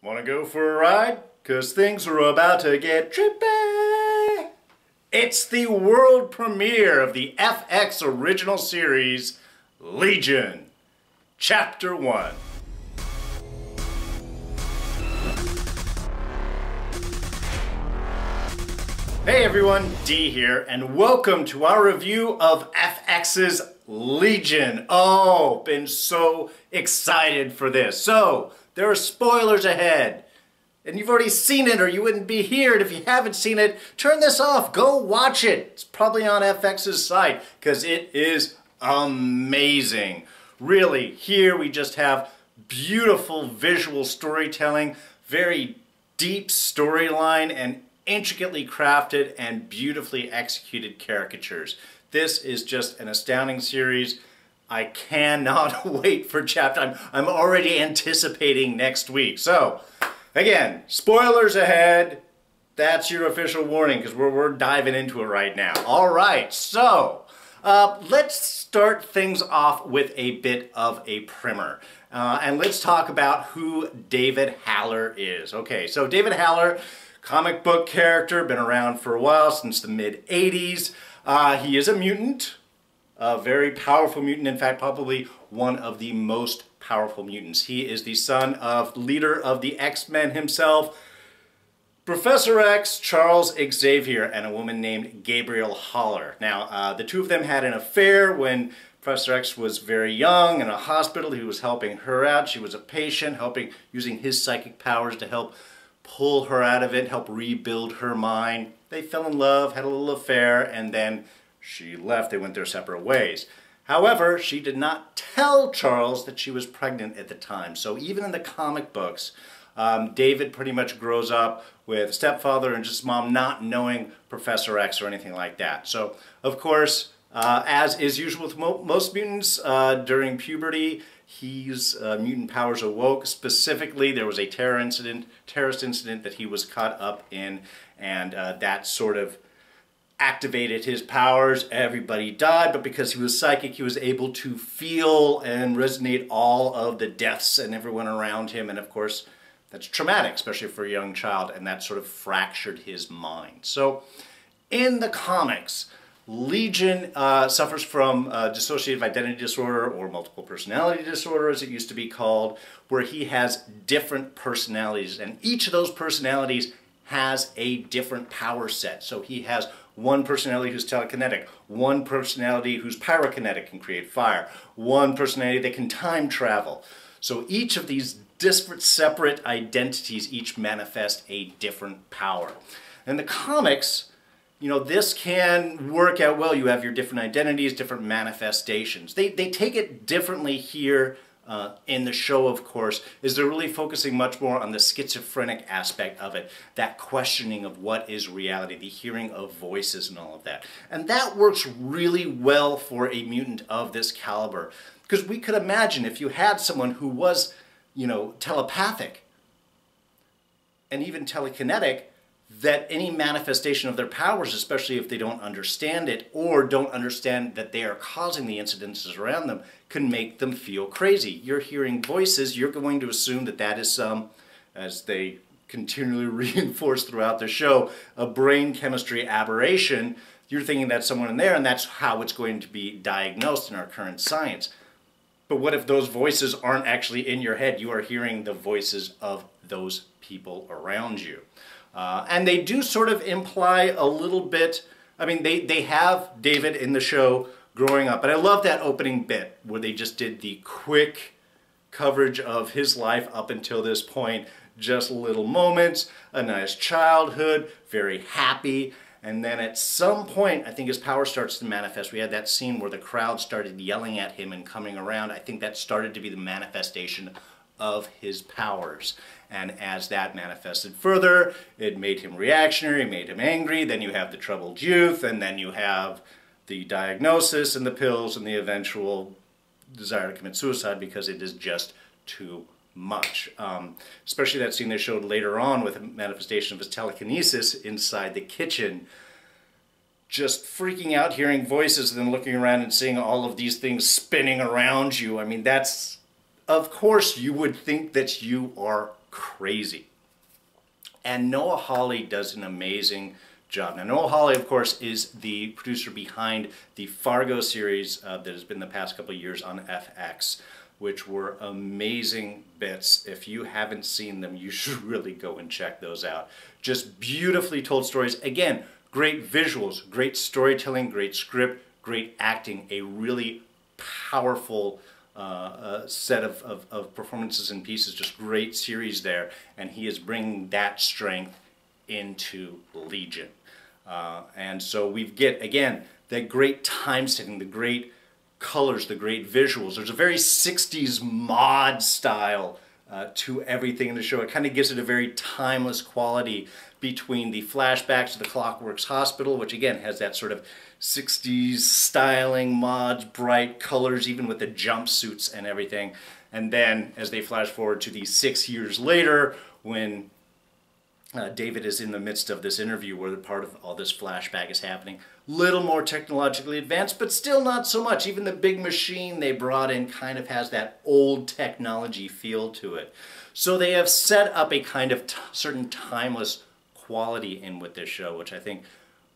Wanna go for a ride? 'Cause things are about to get trippy! It's the world premiere of the FX original series, Legion, Chapter 1. Hey everyone, D here, and welcome to our review of FX's Legion. Oh, been so excited for this. So, there are spoilers ahead. And you've already seen it or you wouldn't be here. And if you haven't seen it, turn this off. Go watch it. It's probably on FX's site because it is amazing. Really, here we just have beautiful visual storytelling, very deep storyline, and intricately crafted and beautifully executed caricatures. This is just an astounding series. I cannot wait for chapter. I'm already anticipating next week. So, again, spoilers ahead. That's your official warning because we're diving into it right now. All right, so let's start things off with a bit of a primer. And let's talk about who David Haller is. Okay, so David Haller, comic book character, been around for a while, since the mid-'80s. He is a mutant, a very powerful mutant, in fact, probably one of the most powerful mutants. He is the son of leader of the X-Men himself, Professor X, Charles Xavier, and a woman named Gabrielle Haller. Now, the two of them had an affair when Professor X was very young in a hospital. He was helping her out. She was a patient, using his psychic powers to help pull her out of it, help rebuild her mind. They fell in love, had a little affair, and then she left. They went their separate ways. However, she did not tell Charles that she was pregnant at the time. So even in the comic books, David pretty much grows up with a stepfather and just mom not knowing Professor X or anything like that. So, of course, as is usual with most mutants, during puberty, his mutant powers awoke. Specifically, there was a terrorist incident that he was caught up in, and that sort of activated his powers. Everybody died, but because he was psychic, he was able to feel and resonate all of the deaths and everyone around him, and of course, that's traumatic, especially for a young child, and that sort of fractured his mind. So, in the comics, Legion suffers from dissociative identity disorder, or multiple personality disorder as it used to be called, where he has different personalities, and each of those personalities has a different power set. So he has one personality who's telekinetic, one personality who's pyrokinetic, can create fire, one personality that can time travel. So each of these disparate, separate identities each manifest a different power. In the comics, you know, this can work out well. You have your different identities, different manifestations. They take it differently here in the show, of course, is they're really focusing much more on the schizophrenic aspect of it, that questioning of what is reality, the hearing of voices and all of that. And that works really well for a mutant of this caliber. Because we could imagine if you had someone who was, you know, telepathic and even telekinetic, that any manifestation of their powers, especially if they don't understand it or don't understand that they are causing the incidences around them, can make them feel crazy. You're hearing voices, you're going to assume that that is some, as they continually reinforce throughout the show, a brain chemistry aberration. You're thinking that's someone in there, and that's how it's going to be diagnosed in our current science. But what if those voices aren't actually in your head? You are hearing the voices of those people around you. And they do sort of imply a little bit, I mean, they have David in the show growing up. And I love that opening bit where they just did the quick coverage of his life up until this point. Just little moments, a nice childhood, very happy. And then at some point, I think his power starts to manifest. We had that scene where the crowd started yelling at him and coming around. I think that started to be the manifestation of his powers. And as that manifested further, it made him reactionary, made him angry. Then you have the troubled youth, and then you have the diagnosis and the pills and the eventual desire to commit suicide because it is just too much. Especially that scene they showed later on with a manifestation of his telekinesis inside the kitchen. Just freaking out, hearing voices, and then looking around and seeing all of these things spinning around you. I mean, that's, of course, you would think that you are crazy. And Noah Hawley does an amazing job. Now, Noah Hawley, of course, is the producer behind the Fargo series that has been the past couple of years on FX, which were amazing bits. If you haven't seen them, you should really go and check those out. Just beautifully told stories. Again, great visuals, great storytelling, great script, great acting, a really powerful set of performances and pieces, just great series there, and he is bringing that strength into Legion. And so we get, again, that great time setting, the great colors, the great visuals. There's a very 60s mod style to everything in the show. It kind of gives it a very timeless quality between the flashbacks to the Clockworks Hospital, which again has that sort of 60s styling, mods, bright colors, even with the jumpsuits and everything. And then as they flash forward to the 6 years later, when David is in the midst of this interview where the part of all this flashback is happening, little more technologically advanced, but still not so much. Even the big machine they brought in kind of has that old technology feel to it. So they have set up a kind of certain timeless quality in with this show, which I think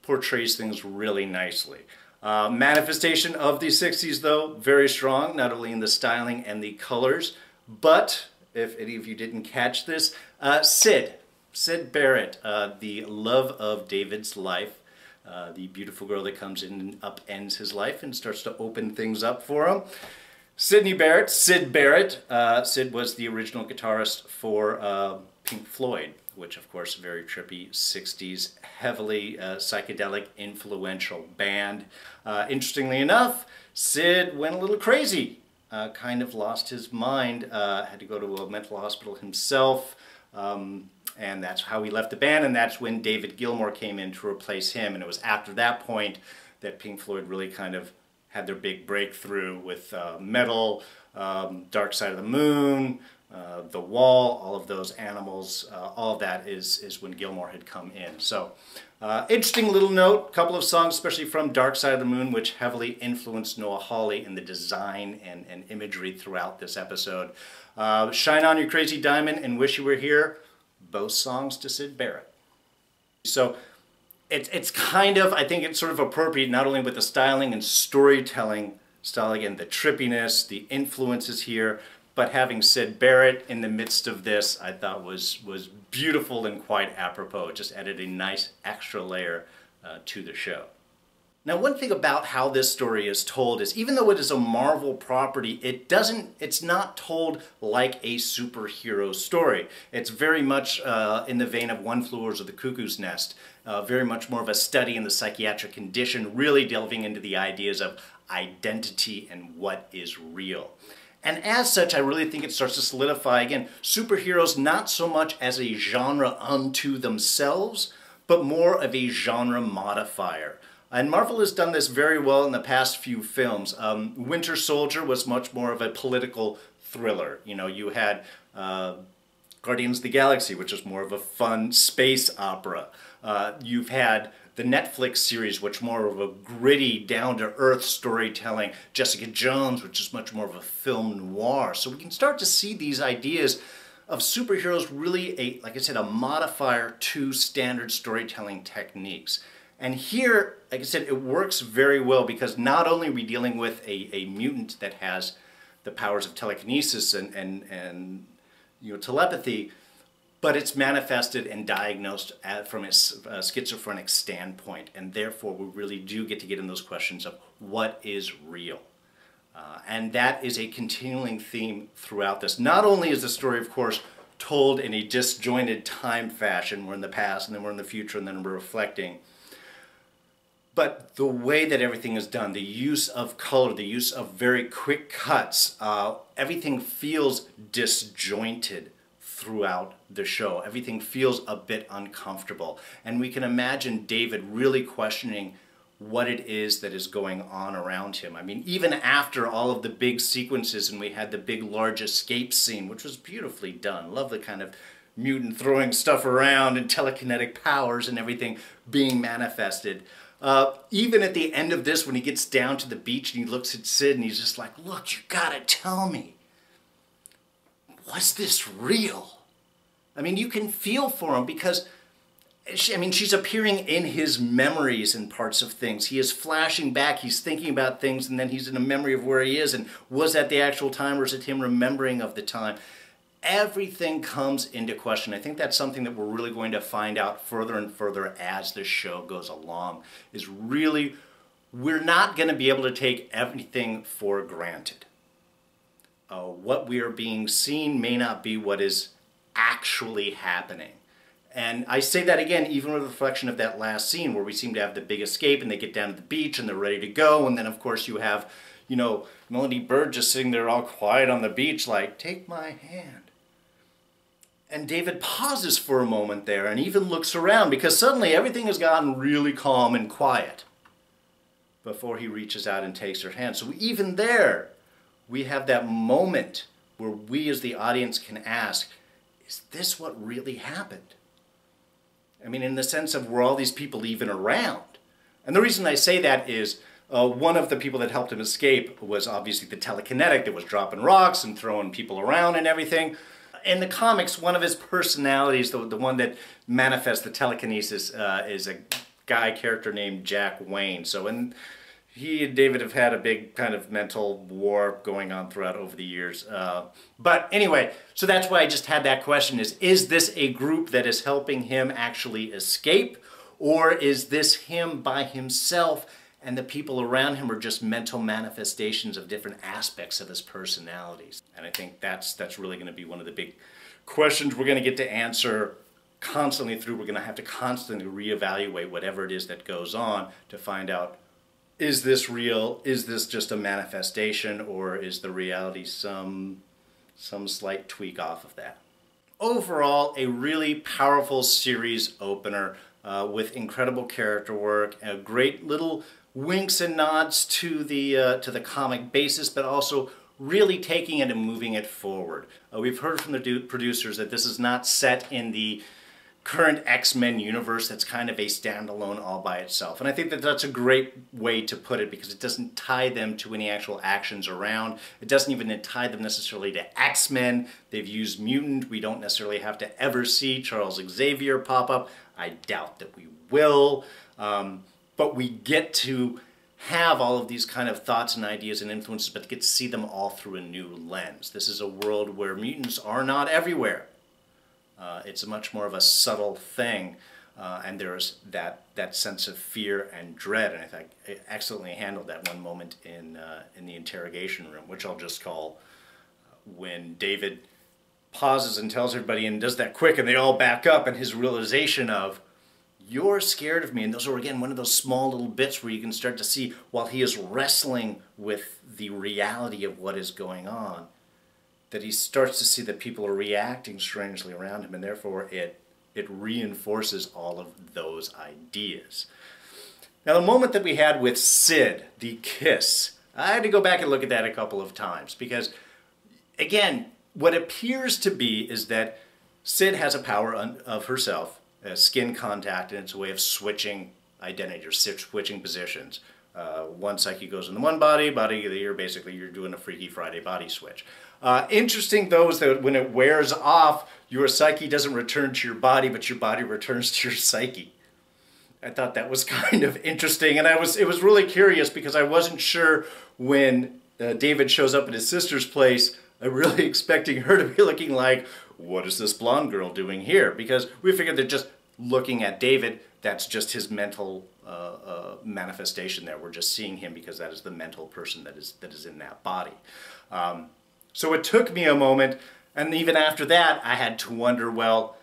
portrays things really nicely. Manifestation of the 60s, though, very strong, not only in the styling and the colors, but, if any of you didn't catch this, Syd Barrett, the love of David's life, the beautiful girl that comes in and upends his life and starts to open things up for him. Syd Barrett. Syd was the original guitarist for Pink Floyd, which of course very trippy 60s, heavily psychedelic, influential band. Interestingly enough, Syd went a little crazy, kind of lost his mind, had to go to a mental hospital himself, and that's how he left the band, and that's when David Gilmour came in to replace him, and it was after that point that Pink Floyd really kind of had their big breakthrough with Metal, Dark Side of the Moon, The Wall, all of those Animals, all of that is when Gilmour had come in. So, interesting little note, couple of songs, especially from Dark Side of the Moon, which heavily influenced Noah Hawley in the design and imagery throughout this episode. Shine On You Crazy Diamond and Wish You Were Here, both songs to Syd Barrett. So, it's kind of, I think it's sort of appropriate, not only with the styling and storytelling style, again, the trippiness, the influences here, but having Syd Barrett in the midst of this, I thought was beautiful and quite apropos. It just added a nice extra layer to the show. Now, one thing about how this story is told is, even though it is a Marvel property, it's not told like a superhero story. It's very much in the vein of One Flew Over the Cuckoo's Nest, very much more of a study in the psychiatric condition, really delving into the ideas of identity and what is real. And as such, I really think it starts to solidify, again, superheroes not so much as a genre unto themselves, but more of a genre modifier. And Marvel has done this very well in the past few films. Winter Soldier was much more of a political thriller. You know, you had Guardians of the Galaxy, which is more of a fun space opera. You've had the Netflix series, which more of a gritty, down-to-earth storytelling. Jessica Jones, which is much more of a film noir. So we can start to see these ideas of superheroes really, like I said, a modifier to standard storytelling techniques. And here, like I said, it works very well because not only are we dealing with a mutant that has the powers of telekinesis and you know, telepathy, but it's manifested and diagnosed from a schizophrenic standpoint, and therefore we really do get in those questions of what is real. And that is a continuing theme throughout this. Not only is the story, of course, told in a disjointed time fashion, we're in the past and then we're in the future and then we're reflecting, but the way that everything is done, the use of color, the use of very quick cuts, everything feels disjointed throughout the show. Everything feels a bit uncomfortable. And we can imagine David really questioning what it is that is going on around him. I mean, even after all of the big sequences and we had the big large escape scene, which was beautifully done. Love the kind of mutant throwing stuff around and telekinetic powers and everything being manifested. Even at the end of this, when he gets down to the beach and he looks at Syd and he's just like, look, you gotta tell me, was this real? I mean, you can feel for him because, she's appearing in his memories and parts of things. He is flashing back, he's thinking about things, and then he's in a memory of where he is, and was that the actual time, or is it him remembering of the time? Everything comes into question. I think that's something that we're really going to find out further and further as the show goes along, is really, we're not going to be able to take everything for granted. What we are being seen may not be what is actually happening. And I say that again, even with the reflection of that last scene where we seem to have the big escape and they get down to the beach and they're ready to go. And then, of course, you have, Melody Bird just sitting there all quiet on the beach like, take my hand. And David pauses for a moment there and even looks around because suddenly everything has gotten really calm and quiet before he reaches out and takes her hand. So even there, we have that moment where we as the audience can ask, is this what really happened? I mean, in the sense of, were all these people even around? And the reason I say that is one of the people that helped him escape was obviously the telekinetic that was dropping rocks and throwing people around and everything. In the comics, one of his personalities, the one that manifests the telekinesis, is a guy character named Jack Wayne. So he and David have had a big kind of mental war going on throughout over the years. But anyway, so that's why I just had that question is this a group that is helping him actually escape? Or is this him by himself and the people around him are just mental manifestations of different aspects of his personalities? And I think that's really going to be one of the big questions we're going to get to answer constantly through. We're going to have to constantly reevaluate whatever it is that goes on to find out, is this real? Is this just a manifestation? Or is the reality some slight tweak off of that? Overall, a really powerful series opener with incredible character work, a great little winks and nods to the comic basis, but also really taking it and moving it forward. We've heard from the producers that this is not set in the current X-Men universe. That's kind of a standalone all by itself. And I think that that's a great way to put it because it doesn't tie them to any actual actions around. It doesn't even tie them necessarily to X-Men. They've used mutant. We don't necessarily have to ever see Charles Xavier pop up. I doubt that we will. But we get to have all of these kind of thoughts and ideas and influences, but get to see them all through a new lens. This is a world where mutants are not everywhere. It's much more of a subtle thing, and there's that sense of fear and dread, and I think it excellently handled that one moment in the interrogation room, which I'll just call when David pauses and tells everybody and does that quick, and they all back up, and his realization of, you're scared of me. And those are, again, one of those small little bits where you can start to see, while he is wrestling with the reality of what is going on, that he starts to see that people are reacting strangely around him, and therefore it reinforces all of those ideas. Now, the moment that we had with Sid, the kiss, I had to go back and look at that a couple of times because, again, what appears to be is that Sid has a power of herself, skin contact, and it's a way of switching identity or switching positions. One psyche goes in the one body of the year, basically you're doing a Freaky Friday body switch. Interesting though is that when it wears off, your psyche doesn't return to your body, but your body returns to your psyche. I thought that was kind of interesting, and it was really curious because I wasn't sure when David shows up at his sister's place. I'm really expecting her to be looking like, what is this blonde girl doing here? Because we figured that just looking at David, that's just his mental manifestation there. We're just seeing him because that is the mental person that is in that body. So it took me a moment, and even after that, I had to wonder, well,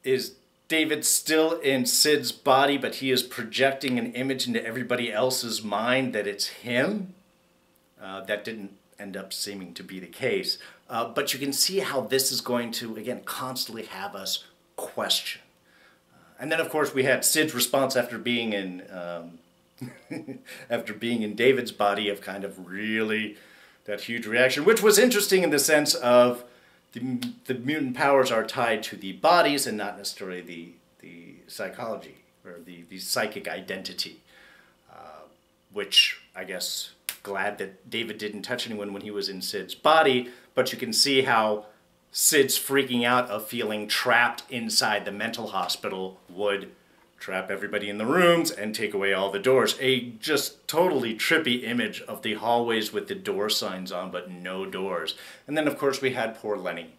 is David still in Sid's body, but he is projecting an image into everybody else's mind that it's him? That didn't end up seeming to be the case. But you can see how this is going to, again, constantly have us question. And then, of course, we had Sid's response after being in David's body of kind of really that huge reaction, which was interesting in the sense of the mutant powers are tied to the bodies and not necessarily the psychology or the psychic identity, which I guess glad that David didn't touch anyone when he was in Sid's body, but you can see how Sid's freaking out of feeling trapped inside the mental hospital would trap everybody in the rooms and take away all the doors. A just totally trippy image of the hallways with the door signs on but no doors. And then of course we had poor Lenny,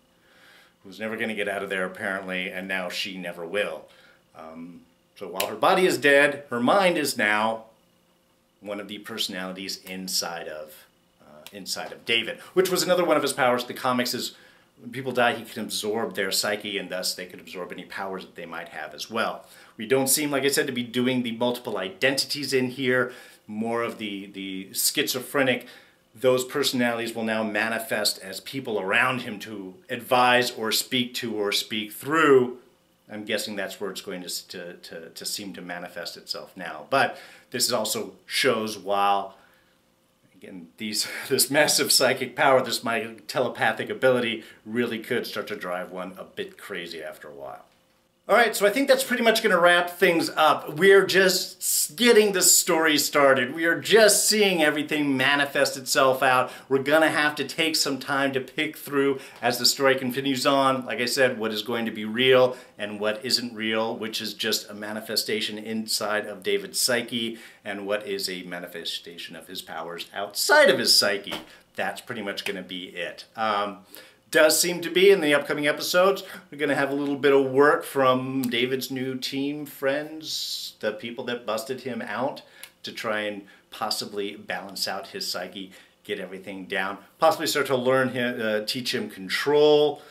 who's never going to get out of there apparently, and now she never will. So while her body is dead, her mind is now one of the personalities inside of David, which was another one of his powers. The comics is when people die, he can absorb their psyche, and thus they could absorb any powers that they might have as well. We don't seem, like I said, to be doing the multiple identities in here, more of the schizophrenic. Those personalities will now manifest as people around him to advise or speak to or speak through. I'm guessing that's where it's going to seem to manifest itself now. But this also shows while, again, this massive psychic power, this my telepathic ability really could start to drive one a bit crazy after a while. Alright, so I think that's pretty much going to wrap things up. We're just getting the story started. We are just seeing everything manifest itself out. We're going to have to take some time to pick through as the story continues on. Like I said, what is going to be real and what isn't real, which is just a manifestation inside of David's psyche, and what is a manifestation of his powers outside of his psyche. That's pretty much going to be it. Does seem to be in the upcoming episodes. We're going to have a little bit of work from David's new team friends, the people that busted him out, to try and possibly balance out his psyche, get everything down, possibly start to learn him, teach him control.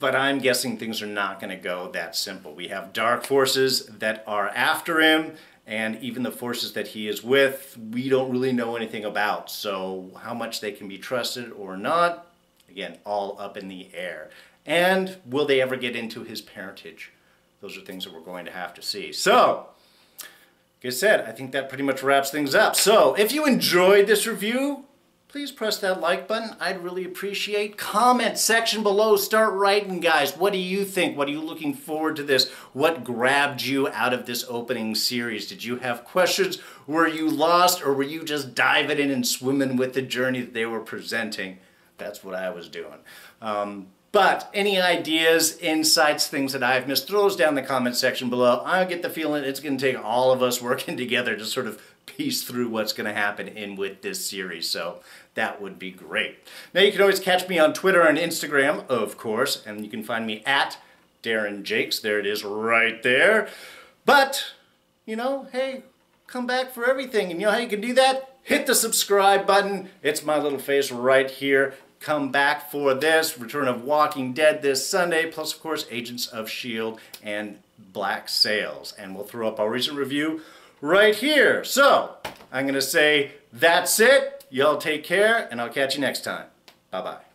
But I'm guessing things are not going to go that simple. We have dark forces that are after him, and even the forces that he is with, we don't really know anything about. So how much they can be trusted or not, again, all up in the air. And will they ever get into his parentage? Those are things that we're going to have to see. So, like I said, I think that pretty much wraps things up. So, if you enjoyed this review, please press that like button. I'd really appreciate. Comment section below. Start writing, guys. What do you think? What are you looking forward to this? What grabbed you out of this opening series? Did you have questions? Were you lost, or were you just diving in and swimming with the journey that they were presenting? That's what I was doing. But any ideas, insights, things that I've missed, throw those down in the comment section below. I get the feeling it's going to take all of us working together to sort of piece through what's going to happen in with this series. So that would be great. Now you can always catch me on Twitter and Instagram, of course, and you can find me at Darren Jakes. There it is right there. But, you know, hey, come back for everything. And you know how you can do that? Hit the subscribe button. It's my little face right here. Come back for this, Return of Walking Dead this Sunday, plus of course Agents of S.H.I.E.L.D. and Black Sails. And we'll throw up our recent review right here. So, I'm going to say that's it. Y'all take care, and I'll catch you next time. Bye-bye.